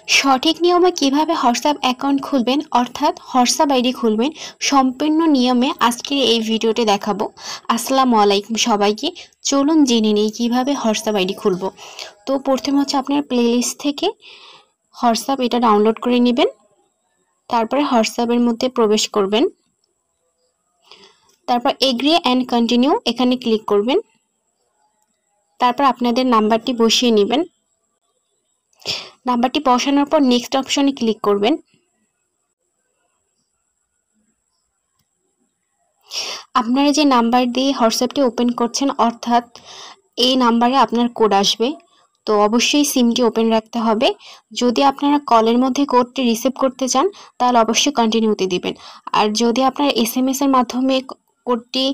সঠিক নিয়মে কিভাবে হোয়াটসঅ্যাপ অ্যাকাউন্ট খুলবেন অর্থাৎ হোয়াটসঅ্যাপ আইডি খুলবেন সম্পূর্ণ নিয়মে আজকের এই ভিডিওতে দেখাবো। আসসালামু আলাইকুম সবাইকে। চলুন জেনে নিই কিভাবে হোয়াটসঅ্যাপ আইডি খুলবো। তো প্রথমে হচ্ছে আপনার প্লেলিস্ট থেকে হোয়াটসঅ্যাপ এটা ডাউনলোড করে নেবেন। তারপরে হোয়াটসঅ্যাপের মধ্যে প্রবেশ করবেন। তারপর এগ্রি অ্যান্ড কন্টিনিউ এখানে ক্লিক করবেন। তারপর আপনাদের নাম্বারটি বসিয়ে নেবেন। নাম্বারটি বসানোর পর নেক্সট অপশনে ক্লিক করবেন। আপনারা যে নাম্বার দিয়ে হোয়াটসঅ্যাপটি ওপেন করছেন অর্থাৎ এই নাম্বারে আপনার কোড আসবে, তো অবশ্যই সিমটি ওপেন রাখতে হবে। যদি আপনারা কলের মধ্যে কোডটি রিসিভ করতে চান তাহলে অবশ্যই কন্টিনিউতে দিবেন, আর যদি আপনারা SMS এর মাধ্যমে কোডটি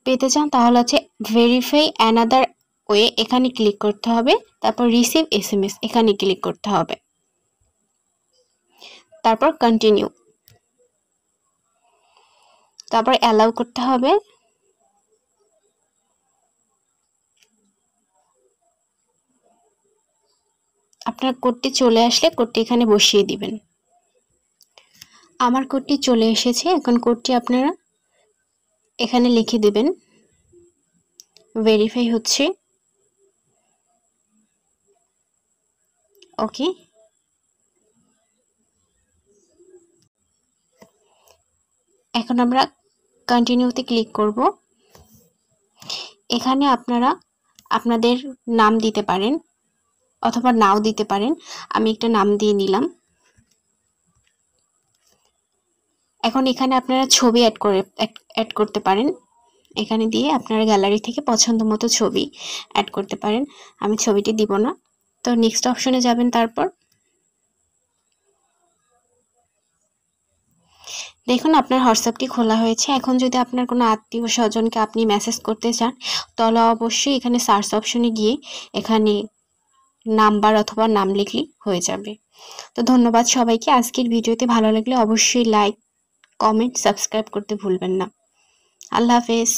পেতে চান তাহলে হচ্ছে ভেরিফাই অ্যানাদার ওয়ে এখানে ক্লিক করতে হবে। তারপর রিসিভ SMS এখানে ক্লিক করতে হবে। তারপর কন্টিনিউ, তারপর অ্যালাউ করতে হবে। আপনার কোডটি চলে আসলে কোডটি এখানে বসিয়ে দিবেন। আমার কোডটি চলে এসেছে, এখন কোডটি আপনারা এখানে লিখে দিবেন। ভেরিফাই হচ্ছে, ওকে। এখন আমরা কন্টিনিউতে ক্লিক করব। এখানে আপনারা আপনাদের নাম দিতে পারেন অথবা নাও দিতে পারেন। আমি একটা নাম দিয়ে নিলাম। এখন এখানে আপনারা ছবি অ্যাড করতে পারেন। এখানে দিয়ে আপনারা গ্যালারি থেকে পছন্দ মতো ছবি অ্যাড করতে পারেন। আমি ছবিটি দিব না, তো নেক্সট অপশনে যাবেন। তারপর দেখুন আপনার হোয়াটসঅ্যাপটি খোলা হয়েছে। এখন যদি আপনার কোনো আত্মীয় স্বজনকে আপনি মেসেজ করতে চান তাহলে অবশ্যই এখানে সার্চ অপশনে গিয়ে এখানে নাম্বার অথবা নাম লিখলেই হয়ে যাবে। তো ধন্যবাদ সবাইকে। আজকের ভিডিওতে ভালো লাগলে অবশ্যই লাইক, কমেন্ট, সাবস্ক্রাইব করতে ভুলবেন না। আল্লাহ হাফেজ।